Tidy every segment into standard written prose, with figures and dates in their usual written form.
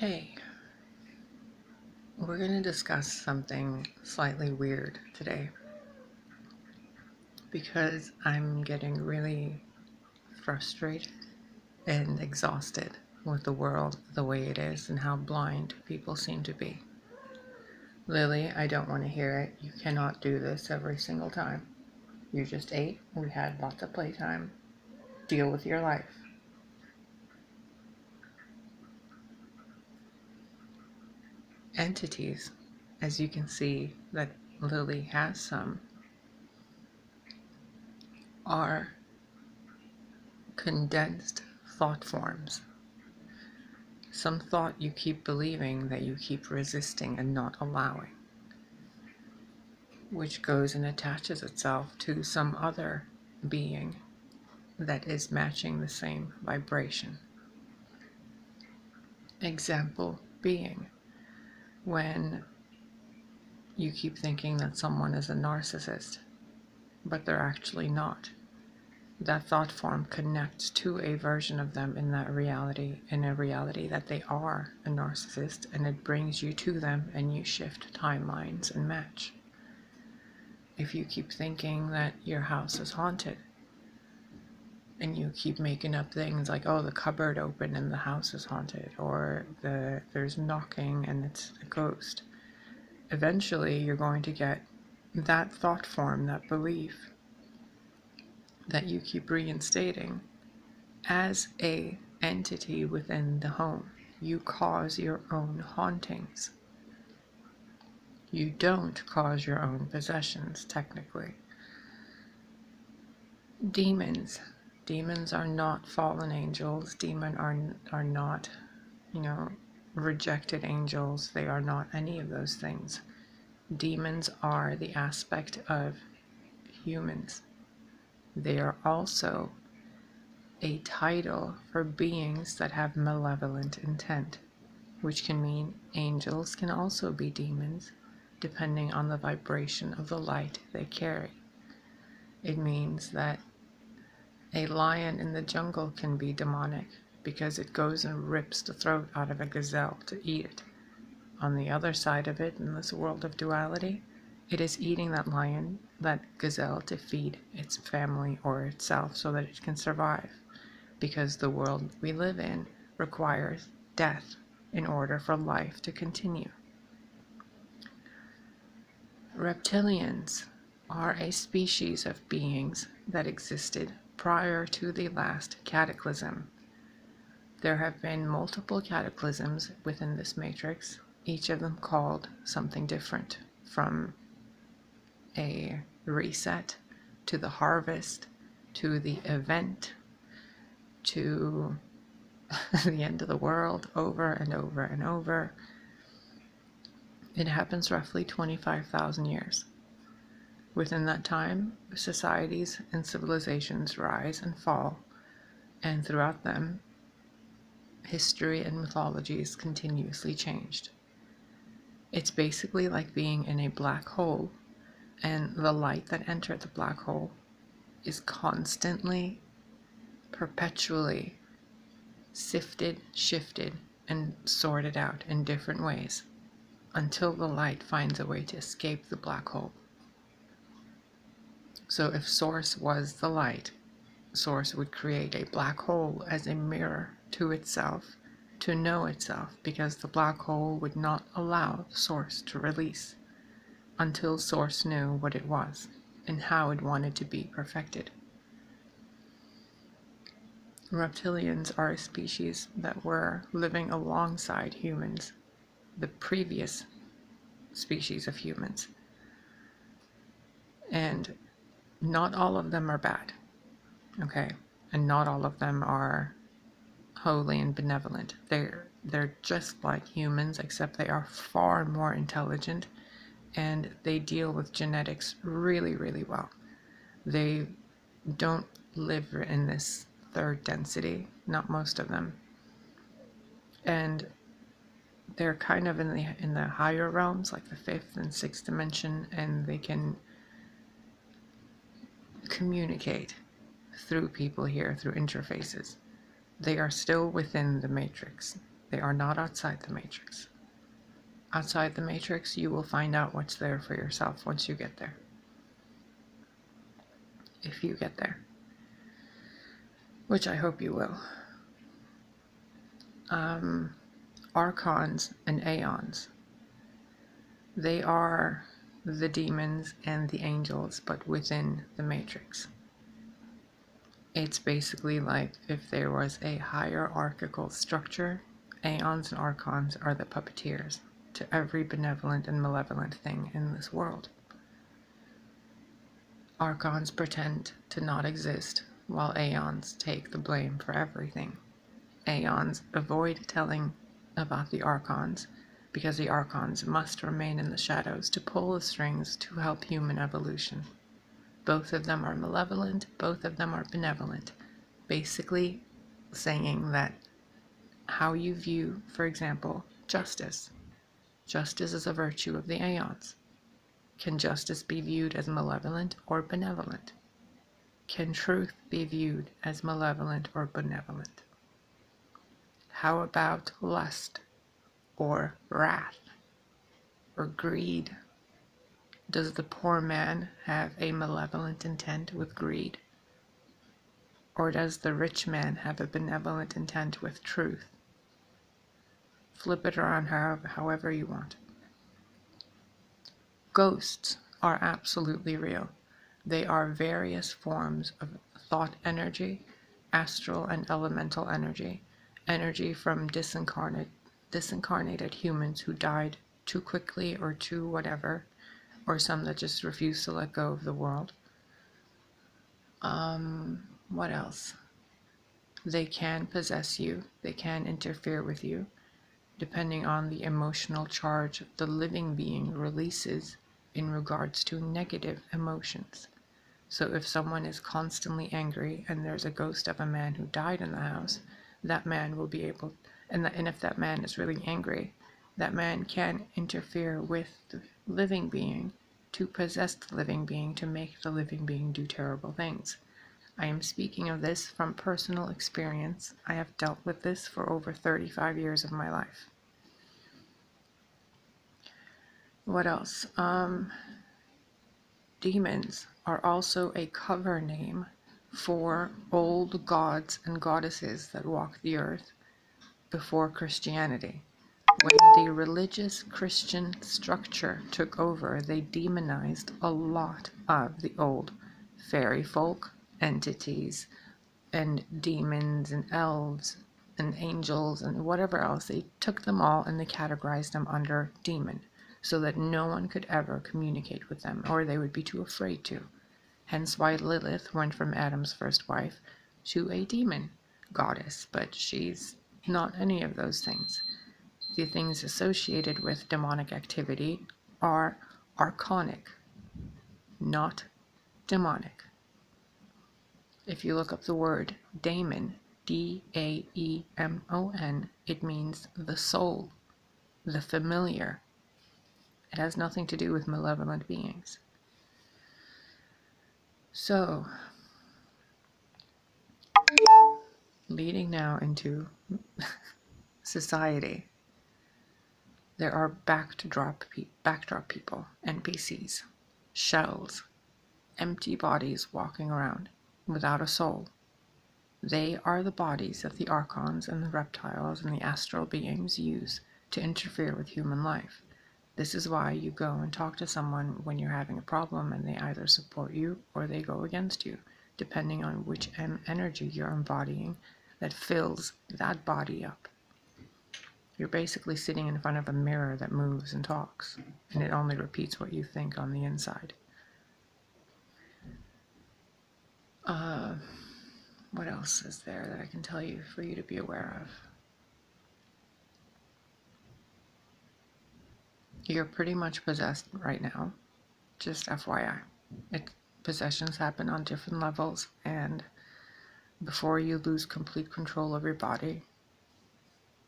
Okay, we're going to discuss something slightly weird today because I'm getting really frustrated and exhausted with the world the way it is and how blind people seem to be. Lily, I don't want to hear it. You cannot do this every single time. You're just 8. We had lots of playtime. Deal with your life. Entities, as you can see that Lily has some, are condensed thought forms. Some thought you keep believing that you keep resisting and not allowing, which goes and attaches itself to some other being that is matching the same vibration. Example being when you keep thinking that someone is a narcissist, but they're actually not. That thought form connects to a version of them in that reality, in a reality that they are a narcissist, and it brings you to them and you shift timelines and match. If you keep thinking that your house is haunted and you keep making up things like, oh, the cupboard opened and the house is haunted, or there's knocking and it's a ghost, eventually you're going to get that thought form, that belief that you keep reinstating as a entity within the home. You cause your own hauntings. You don't cause your own possessions, technically. Demons. Demons are not fallen angels. Demons are not, rejected angels. They are not any of those things. Demons are the aspect of humans. They are also a title for beings that have malevolent intent, which can mean angels can also be demons, depending on the vibration of the light they carry. It means that a lion in the jungle can be demonic because it goes and rips the throat out of a gazelle to eat it. On the other side of it, in this world of duality, it is eating that lion, that gazelle, to feed its family or itself so that it can survive, because the world we live in requires death in order for life to continue. Reptilians are a species of beings that existed prior to the last cataclysm. There have been multiple cataclysms within this matrix, each of them called something different, from a reset to the harvest to the event to the end of the world, over and over and over. It happens roughly 25,000 years. Within that time, societies and civilizations rise and fall, and throughout them, history and mythologies continuously changed. It's basically like being in a black hole, and the light that entered the black hole is constantly, perpetually sifted, shifted, and sorted out in different ways until the light finds a way to escape the black hole. So if Source was the light, Source would create a black hole as a mirror to itself, to know itself, because the black hole would not allow Source to release until Source knew what it was and how it wanted to be perfected. Reptilians are a species that were living alongside humans, the previous species of humans. And not all of them are bad, okay? And not all of them are holy and benevolent. They're just like humans, except they are far more intelligent, and they deal with genetics really, really well. They don't live in this third density, not most of them. And they're kind of in the higher realms, like the 5th and 6th dimension, and they can communicate through people here, through interfaces. They are still within the matrix. They are not outside the matrix. Outside the matrix, you will find out what's there for yourself once you get there. If you get there. Which I hope you will. Archons and aeons. They are the demons and the angels, but within the matrix. It's basically like if there was a hierarchical structure, aeons and archons are the puppeteers to every benevolent and malevolent thing in this world. Archons pretend to not exist, while aeons take the blame for everything. Aeons avoid telling about the archons, because the archons must remain in the shadows to pull the strings to help human evolution. Both of them are malevolent, both of them are benevolent, basically saying that how you view, for example, justice. Justice is a virtue of the aeons. Can justice be viewed as malevolent or benevolent? Can truth be viewed as malevolent or benevolent? How about lust or wrath or greed? Does the poor man have a malevolent intent with greed? Or does the rich man have a benevolent intent with truth? Flip it around however you want. Ghosts are absolutely real. They are various forms of thought energy, astral and elemental energy, energy from disincarnated humans who died too quickly or too whatever, or some that just refuse to let go of the world. What else? They can possess you. They can interfere with you, depending on the emotional charge the living being releases in regards to negative emotions. So if someone is constantly angry and there's a ghost of a man who died in the house, that man will be able, and if that man is really angry, that man can interfere with the living being to possess the living being to make the living being do terrible things. I am speaking of this from personal experience. I have dealt with this for over 35 years of my life. What else? Demons are also a cover name for old gods and goddesses that walked the earth before Christianity. When the religious Christian structure took over, they demonized a lot of the old fairy folk entities and demons and elves and angels and whatever else. They took them all and they categorized them under demon, so that no one could ever communicate with them, or they would be too afraid to. Hence why Lilith went from Adam's first wife to a demon goddess, but she's not any of those things. The things associated with demonic activity are archonic, not demonic. If you look up the word daemon, D-A-E-M-O-N, it means the soul, the familiar. It has nothing to do with malevolent beings. So, leading now into society, there are backdrop people, NPCs, shells, empty bodies walking around without a soul. They are the bodies that the archons and the reptiles and the astral beings use to interfere with human life. This is why you go and talk to someone when you're having a problem and they either support you or they go against you, depending on which energy you're embodying that fills that body up. You're basically sitting in front of a mirror that moves and talks, and it only repeats what you think on the inside. What else is there that I can tell you for you to be aware of? You're pretty much possessed right now, just FYI. Possessions happen on different levels, and before you lose complete control of your body,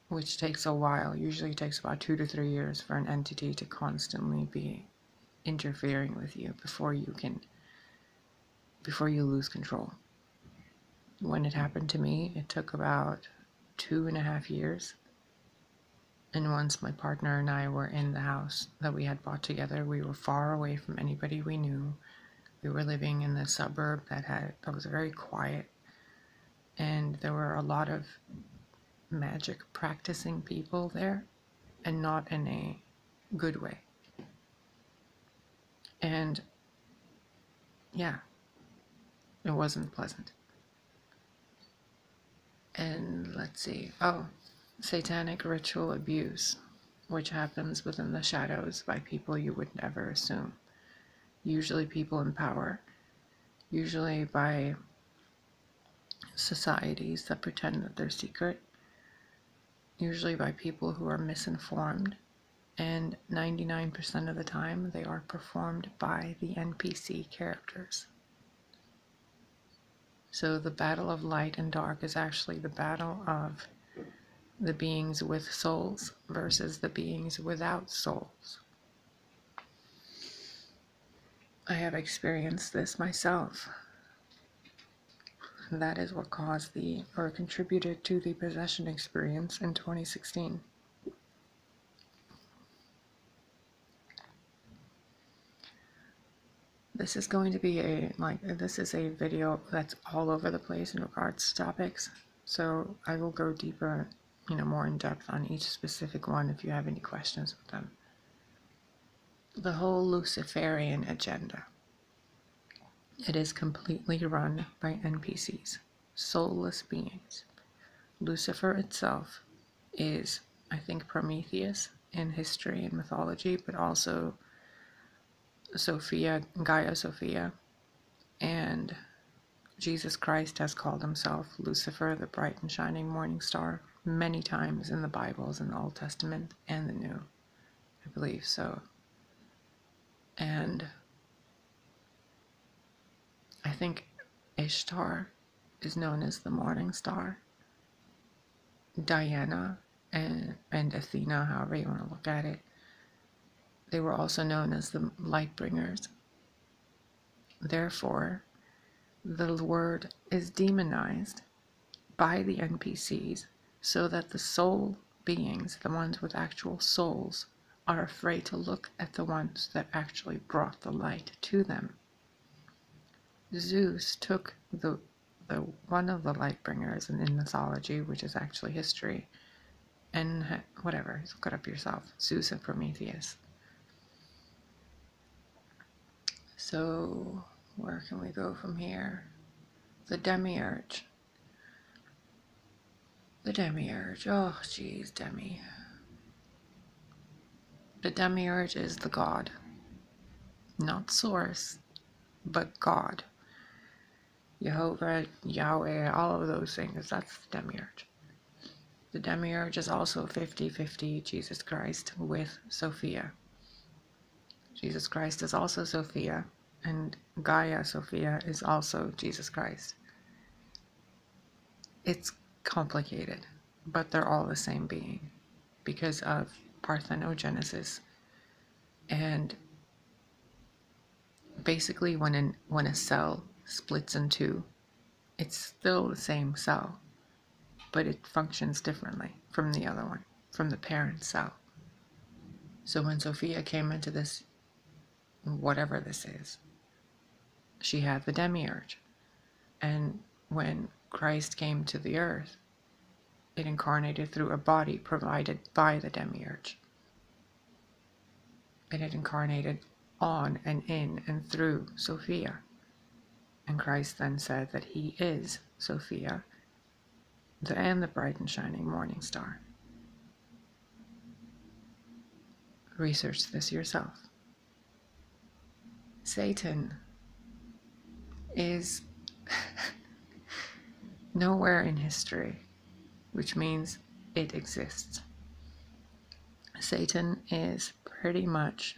which takes a while, usually takes about 2 to 3 years for an entity to constantly be interfering with you before you lose control. When it happened to me, it took about 2.5 years And once my partner and I were in the house that we had bought together, we were far away from anybody we knew. We were living in the suburb that was very quiet, and there were a lot of magic practicing people there, and not in a good way. And yeah, it wasn't pleasant. And let's see. Oh, satanic ritual abuse, which happens within the shadows by people you would never assume. Usually people in power, usually by societies that pretend that they're secret, usually by people who are misinformed, and 99% of the time they are performed by the NPC characters. So the battle of light and dark is actually the battle of the beings with souls versus the beings without souls. I have experienced this myself. That is what caused or contributed to the possession experience in 2016. This is going to be this is a video that's all over the place in regards to topics. So I will go deeper, more in depth on each specific one if you have any questions with them. The whole Luciferian agenda. It is completely run by NPCs, soulless beings. Lucifer itself is, I think, Prometheus in history and mythology, but also Gaia Sophia, and Jesus Christ has called himself Lucifer, the bright and shining morning star, many times in the Bibles, in the Old Testament and the New, I believe so. And I think Ishtar is known as the morning star. Diana and Athena, however you want to look at it, they were also known as the light bringers. Therefore, the word is demonized by the NPCs so that the soul beings, the ones with actual souls, are afraid to look at the ones that actually brought the light to them. Zeus took the one of the light bringers in mythology, which is actually history, and whatever, look it up yourself, Zeus and Prometheus. So where can we go from here? The demiurge. The demiurge. Oh, geez, Demi. The demiurge is the god. Not source, but God. Jehovah, Yahweh, all of those things. That's the demiurge. The demiurge is also 50-50 Jesus Christ with Sophia. Jesus Christ is also Sophia, and Gaia Sophia is also Jesus Christ. It's complicated, but they're all the same being because of parthenogenesis. And basically when a cell splits in two, it's still the same cell, but it functions differently from the other one, from the parent cell. So when Sophia came into this, whatever this is, she had the demiurge. And when Christ came to the earth, it incarnated through a body provided by the demiurge. And it incarnated on and in and through Sophia. And Christ then said that he is Sophia, and the bright and shining morning star. Research this yourself. Satan is nowhere in history, which means it exists. Satan is pretty much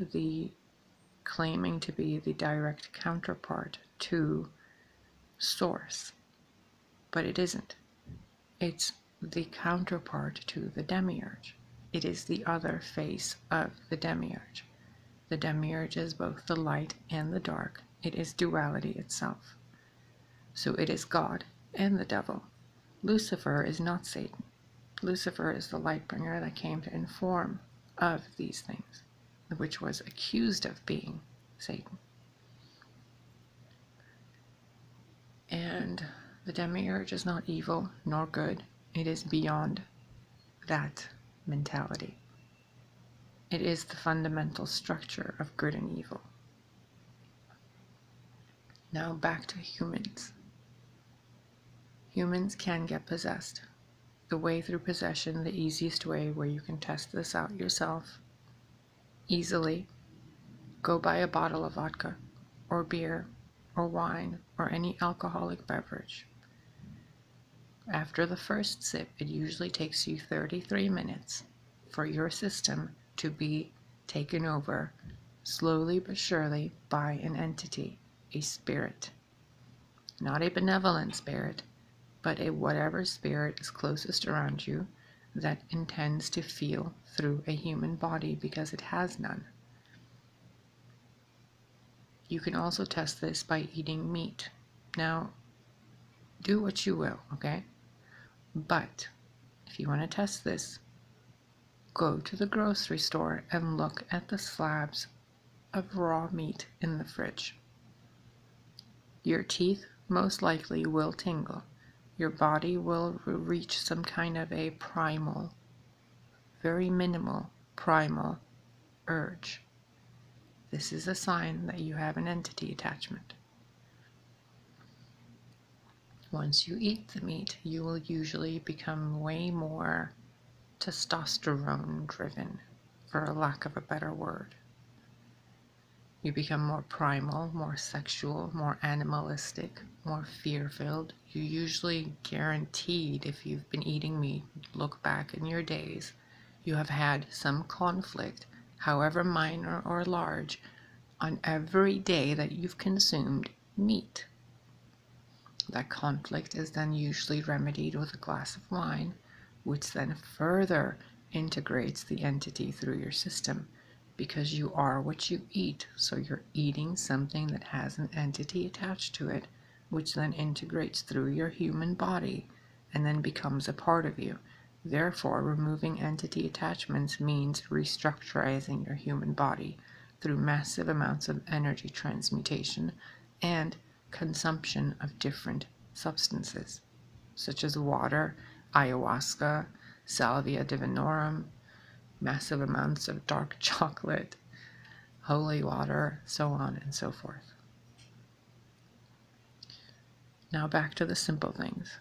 claiming to be the direct counterpart to Source, but it isn't. It's the counterpart to the demiurge. It is the other face of the demiurge. The demiurge is both the light and the dark. It is duality itself. So it is God and the devil. Lucifer is not Satan. Lucifer is the light bringer that came to inform of these things, which was accused of being Satan. And the demiurge is not evil nor good. It is beyond that mentality. It is the fundamental structure of good and evil. Now back to humans. Humans can get possessed. The way through possession, the easiest way where you can test this out yourself easily, go buy a bottle of vodka or beer or wine or any alcoholic beverage. After the first sip, it usually takes you 33 minutes for your system to be taken over slowly but surely by an entity, a spirit. Not a benevolent spirit, but a whatever spirit is closest around you that intends to feel through a human body because it has none. You can also test this by eating meat. Now, do what you will, okay? But if you want to test this, go to the grocery store and look at the slabs of raw meat in the fridge. Your teeth most likely will tingle. Your body will reach some kind of a primal, very minimal primal urge. This is a sign that you have an entity attachment. Once you eat the meat, you will usually become way more testosterone driven, for a lack of a better word. You become more primal, more sexual, more animalistic, more fear-filled. You usually guaranteed, if you've been eating meat, look back in your days, you have had some conflict, however minor or large, on every day that you've consumed meat. That conflict is then usually remedied with a glass of wine, which then further integrates the entity through your system, because you are what you eat. So you're eating something that has an entity attached to it, which then integrates through your human body and then becomes a part of you. Therefore, removing entity attachments means restructuring your human body through massive amounts of energy transmutation and consumption of different substances, such as water, ayahuasca, salvia divinorum, massive amounts of dark chocolate, holy water, so on and so forth. Now back to the simple things,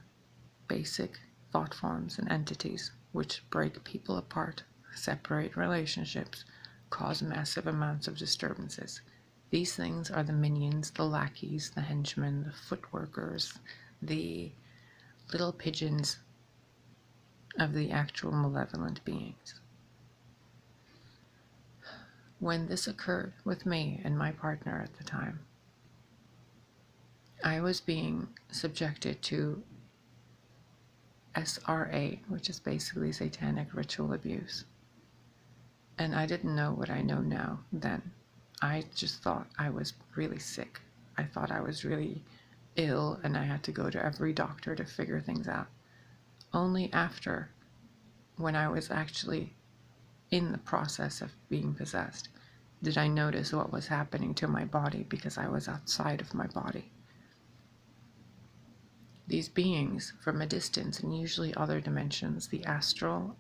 basic thought forms and entities which break people apart, separate relationships, cause massive amounts of disturbances. These things are the minions, the lackeys, the henchmen, the footworkers, the little pigeons of the actual malevolent beings. When this occurred with me and my partner at the time, I was being subjected to SRA, which is basically satanic ritual abuse. And I didn't know what I know now then. I just thought I was really sick. I thought I was really ill and I had to go to every doctor to figure things out. Only after, when I was actually in the process of being possessed, did I notice what was happening to my body, because I was outside of my body. These beings from a distance, and usually other dimensions, the astral,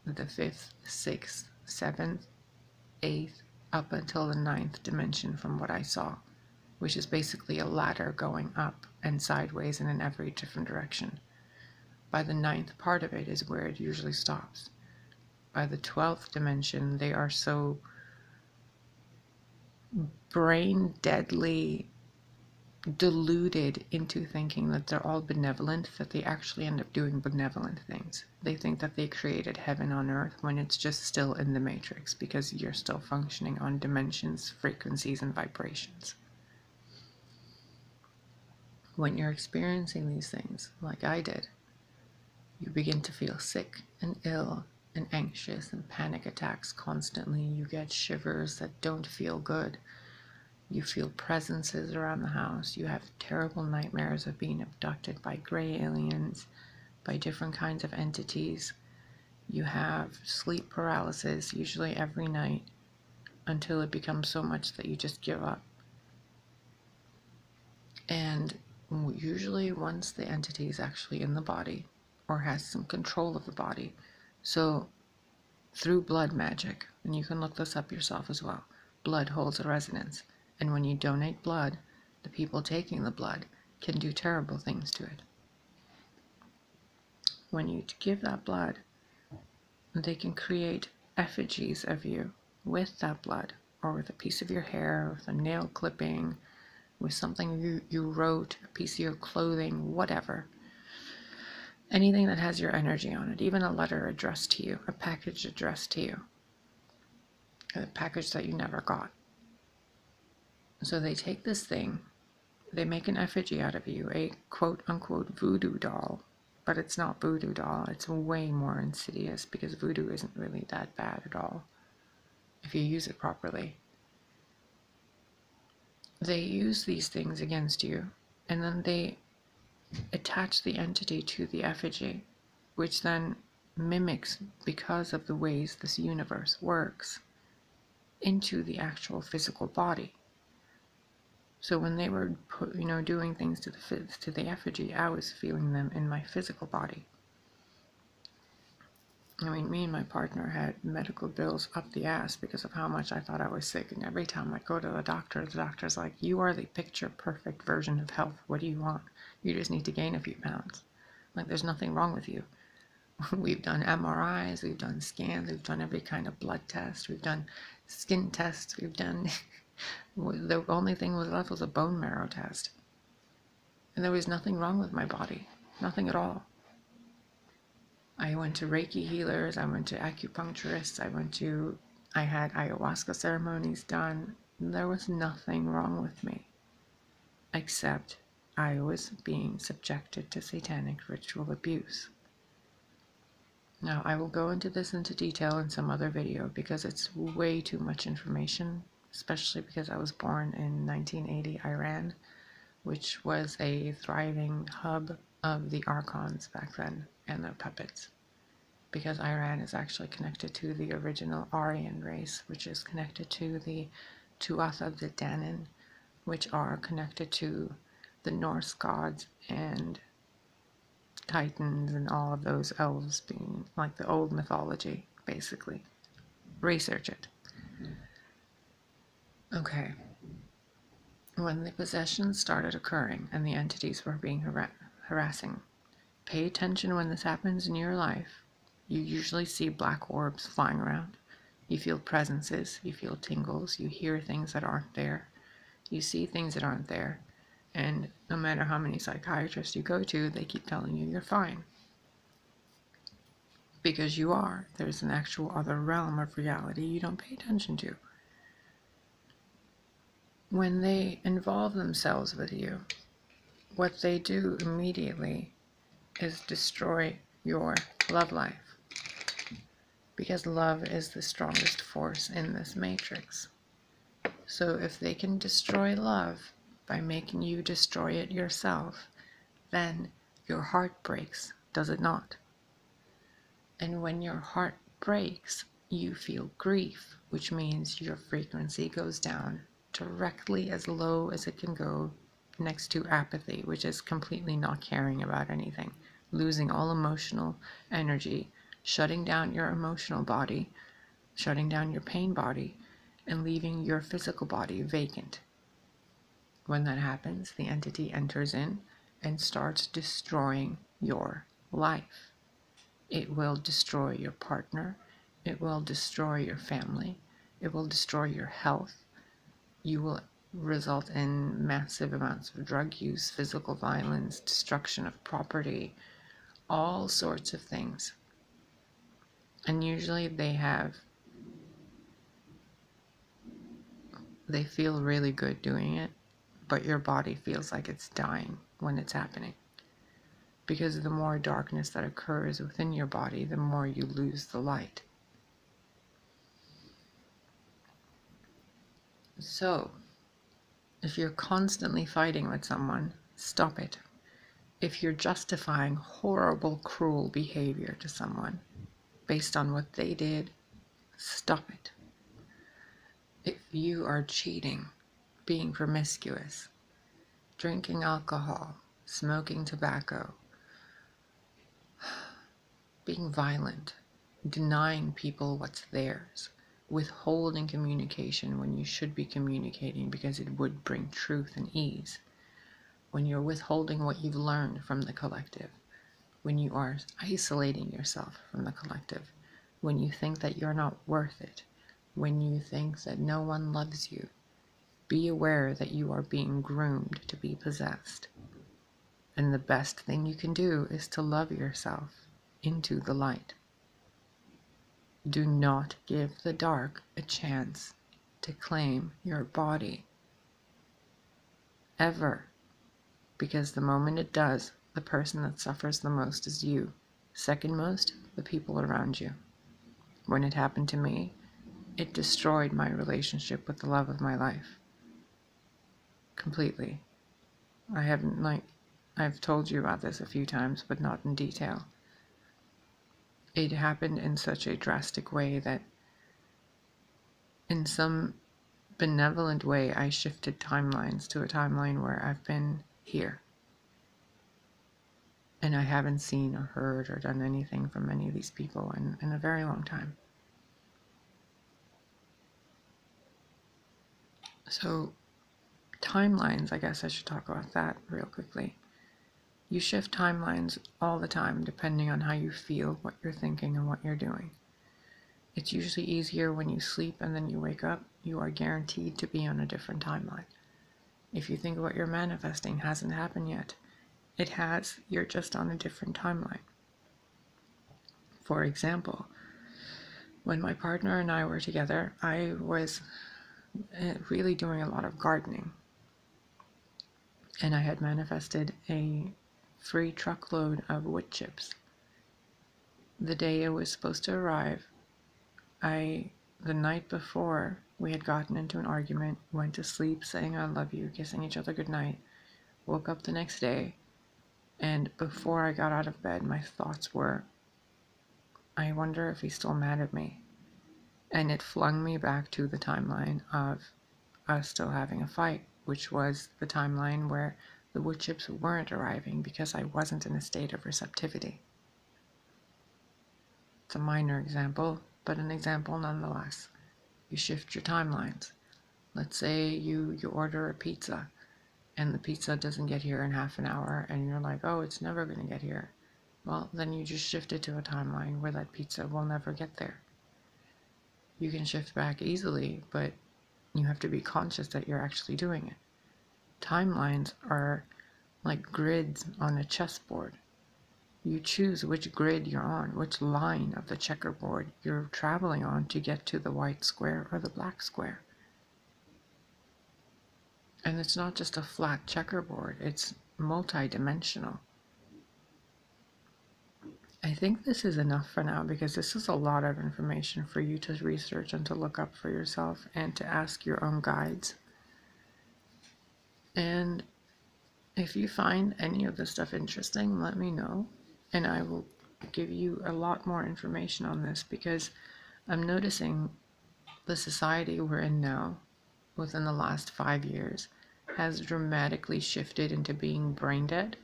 the 5th, 6th, 7th, 8th, up until the 9th dimension from what I saw, which is basically a ladder going up and sideways and in every different direction. By the 9th part of it is where it usually stops. By the 12th dimension, they are so brain deadly deluded into thinking that they're all benevolent that they actually end up doing benevolent things. They think that they created heaven on earth when it's just still in the matrix, because you're still functioning on dimensions, frequencies, and vibrations. When you're experiencing these things, like I did, you begin to feel sick and ill and anxious and panic attacks constantly. You get shivers that don't feel good. You feel presences around the house. You have terrible nightmares of being abducted by gray aliens, by different kinds of entities. You have sleep paralysis, usually every night, until it becomes so much that you just give up. And usually once the entity is actually in the body or has some control of the body, so through blood magic, and you can look this up yourself as well, blood holds a resonance, and when you donate blood, the people taking the blood can do terrible things to it. When you give that blood, they can create effigies of you with that blood, or with a piece of your hair, with a nail clipping, with something you wrote, a piece of your clothing, whatever. Anything that has your energy on it, even a letter addressed to you, a package addressed to you, a package that you never got. So they take this thing, they make an effigy out of you, a quote-unquote voodoo doll, but it's not voodoo doll, it's way more insidious because voodoo isn't really that bad at all if you use it properly. They use these things against you, and then they attach the entity to the effigy, which then mimics, because of the ways this universe works, into the actual physical body. So when they were doing things to the effigy, I was feeling them in my physical body. I mean, me and my partner had medical bills up the ass because of how much I thought I was sick, and every time I go to the doctor's like, you are the picture perfect version of health. What do you want? You just need to gain a few pounds. Like, there's nothing wrong with you. We've done MRIs, we've done scans, we've done every kind of blood test, we've done skin tests, we've done the only thing was left was a bone marrow test, and there was nothing wrong with my body, nothing at all. I went to Reiki healers, I went to acupuncturists, I had ayahuasca ceremonies done. There was nothing wrong with me, except I was being subjected to satanic ritual abuse. Now, I will go into this into detail in some other video because it's way too much information, especially because I was born in 1980 Iran, which was a thriving hub of the archons back then and their puppets, because Iran is actually connected to the original Aryan race, which is connected to the Tuatha of the Danann, which are connected to the Norse gods and Titans and all of those elves, being like the old mythology, basically. Research it. Okay. When the possessions started occurring and the entities were being harassing, pay attention when this happens in your life. You usually see black orbs flying around. You feel presences, you feel tingles, you hear things that aren't there, you see things that aren't there, and no matter how many psychiatrists you go to, they keep telling you you're fine. Because you are. There's an actual other realm of reality you don't pay attention to. When they involve themselves with you, what they do immediately is destroy your love life. Because love is the strongest force in this matrix. So if they can destroy love by making you destroy it yourself, then your heart breaks, does it not? And when your heart breaks, you feel grief, which means your frequency goes down directly as low as it can go, next to apathy, which is completely not caring about anything, losing all emotional energy, shutting down your emotional body, shutting down your pain body, and leaving your physical body vacant. When that happens, the entity enters in and starts destroying your life. It will destroy your partner. It will destroy your family. It will destroy your health. You will result in massive amounts of drug use, physical violence, destruction of property, all sorts of things. And usually they feel really good doing it, but your body feels like it's dying when it's happening. Because the more darkness that occurs within your body, the more you lose the light. So, if you're constantly fighting with someone, stop it. If you're justifying horrible, cruel behavior to someone, based on what they did, stop it. If you are cheating, being promiscuous, drinking alcohol, smoking tobacco, being violent, denying people what's theirs, withholding communication when you should be communicating because it would bring truth and ease, when you're withholding what you've learned from the collective, when you are isolating yourself from the collective, when you think that you're not worth it, when you think that no one loves you, be aware that you are being groomed to be possessed. And the best thing you can do is to love yourself into the light. Do not give the dark a chance to claim your body. Ever. Because the moment it does, the person that suffers the most is you. Second most, the people around you. When it happened to me, it destroyed my relationship with the love of my life. Completely. I've told you about this a few times, but not in detail. It happened in such a drastic way that in some benevolent way, I shifted timelines to a timeline where I've been here. And I haven't seen or heard or done anything from any of these people in a very long time. So, timelines, I guess I should talk about that real quickly. You shift timelines all the time depending on how you feel, what you're thinking, and what you're doing. It's usually easier when you sleep and then you wake up. You are guaranteed to be on a different timeline. If you think what you're manifesting hasn't happened yet, it has. You're just on a different timeline. For example, when my partner and I were together, I was really doing a lot of gardening. And I had manifested a free truckload of wood chips. The day it was supposed to arrive, the night before, we had gotten into an argument, went to sleep saying I love you, kissing each other goodnight, woke up the next day, and before I got out of bed, my thoughts were, I wonder if he's still mad at me. And it flung me back to the timeline of us still having a fight, which was the timeline where the wood chips weren't arriving because I wasn't in a state of receptivity. It's a minor example, but an example nonetheless. You shift your timelines. Let's say you order a pizza and the pizza doesn't get here in half an hour and you're like, oh, it's never going to get here. Well, then you just shift it to a timeline where that pizza will never get there. You can shift back easily, but you have to be conscious that you're actually doing it. Timelines are like grids on a chessboard. You choose which grid you're on, which line of the checkerboard you're traveling on to get to the white square or the black square. And it's not just a flat checkerboard, it's multi-dimensional. I think this is enough for now because this is a lot of information for you to research and to look up for yourself and to ask your own guides. And if you find any of this stuff interesting, let me know. And I will give you a lot more information on this because I'm noticing the society we're in now, within the last 5 years, has dramatically shifted into being brain dead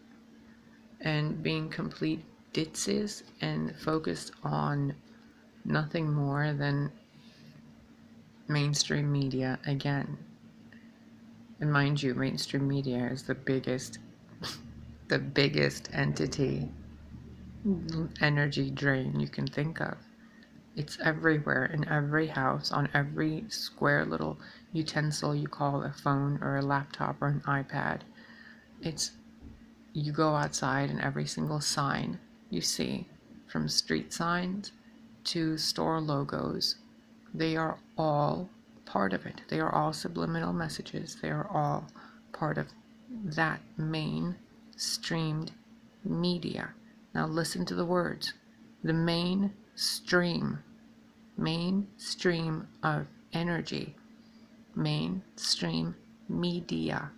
and being complete ditzes and focused on nothing more than mainstream media again. And mind you, mainstream media is the biggest entity energy drain you can think of. It's everywhere, in every house, on every square little utensil you call a phone or a laptop or an iPad. You go outside and every single sign you see, from street signs to store logos, they are all part of it. They are all subliminal messages. They are all part of that mainstreamed media. Now listen to the words. The mainstream of energy, mainstream media,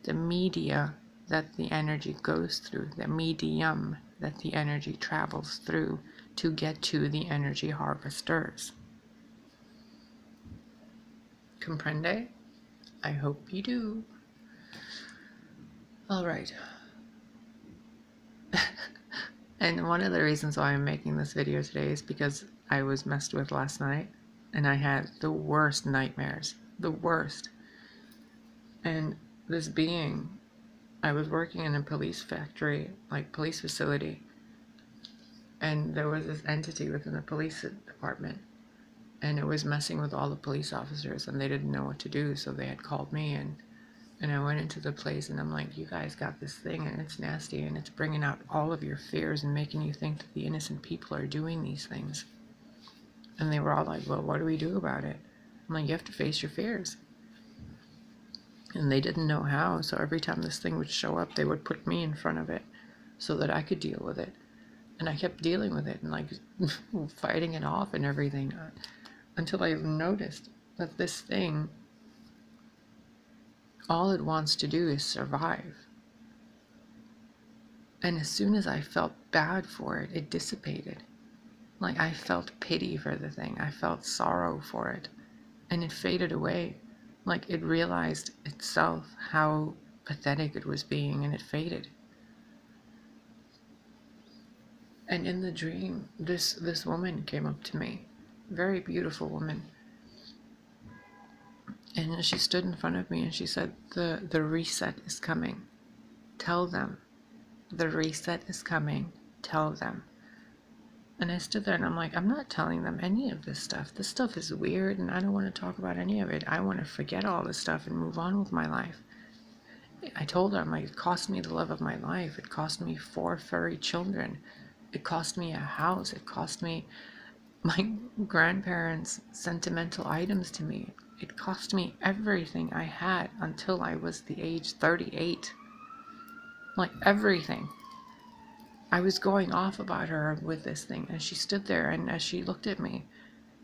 the media that the energy goes through, the medium that the energy travels through to get to the energy harvesters. Comprende? I hope you do. All right. And one of the reasons why I'm making this video today is because I was messed with last night and I had the worst nightmares. The worst. And this being, I was working in a police factory, like police facility, and there was this entity within the police department, and it was messing with all the police officers, and they didn't know what to do, so they had called me, and I went into the place, and I'm like, you guys got this thing, and it's nasty, and it's bringing out all of your fears and making you think that the innocent people are doing these things. And they were all like, well, what do we do about it? I'm like, you have to face your fears. And they didn't know how, so every time this thing would show up, they would put me in front of it so that I could deal with it. And I kept dealing with it and like fighting it off and everything until I noticed that this thing, all it wants to do is survive. And as soon as I felt bad for it, it dissipated. Like I felt pity for the thing. I felt sorrow for it. And it faded away. Like it realized itself how pathetic it was being, and it faded. And in the dream, this woman came up to me, very beautiful woman, and she stood in front of me and she said, the reset is coming. Tell them. The reset is coming. Tell them. And I stood there and I'm like, I'm not telling them any of this stuff. This stuff is weird and I don't want to talk about any of it. I want to forget all this stuff and move on with my life. I told her, I'm like, it cost me the love of my life. It cost me 4 furry children. It cost me a house. It cost me my grandparents' sentimental items to me. It cost me everything I had until I was the age 38. Like everything. I was going off about her with this thing, and she stood there, and as she looked at me,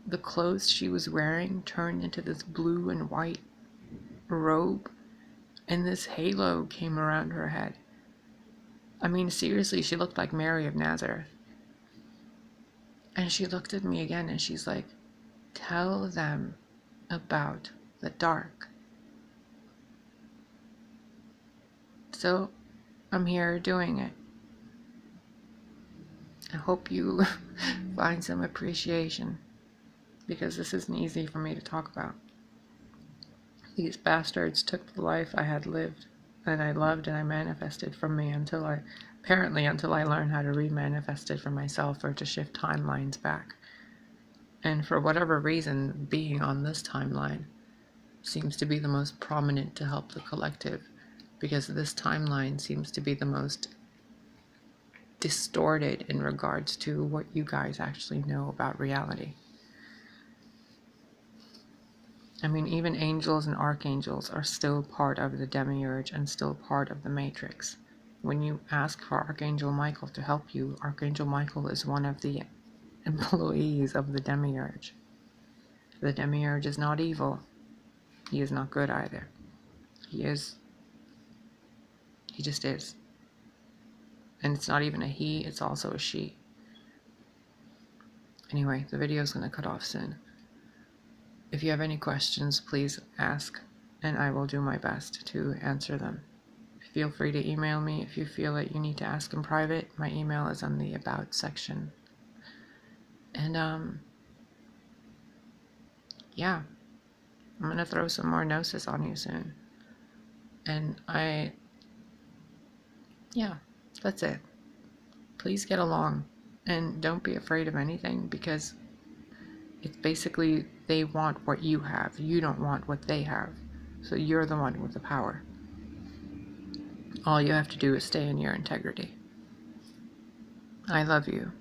the clothes she was wearing turned into this blue and white robe, and this halo came around her head. I mean, seriously, she looked like Mary of Nazareth. And she looked at me again, and she's like, tell them about the dark. So, I'm here doing it. I hope you find some appreciation, because this isn't easy for me to talk about. These bastards took the life I had lived, and I loved and I manifested from me until I learned how to re-manifest it for myself, or to shift timelines back. And for whatever reason, being on this timeline seems to be the most prominent to help the collective, because this timeline seems to be the most distorted in regards to what you guys actually know about reality. I mean, even angels and archangels are still part of the demiurge and still part of the matrix. When you ask for Archangel Michael to help you, Archangel Michael is one of the employees of the demiurge. The demiurge is not evil. He is not good either. He just is. And it's not even a he, it's also a she. Anyway, the video is going to cut off soon. If you have any questions, please ask, and I will do my best to answer them. Feel free to email me if you feel that you need to ask in private. My email is on the About section. And, yeah. I'm going to throw some more gnosis on you soon. And yeah, that's it. Please get along. And don't be afraid of anything, because it's basically they want what you have. You don't want what they have. So you're the one with the power. All you have to do is stay in your integrity. I love you.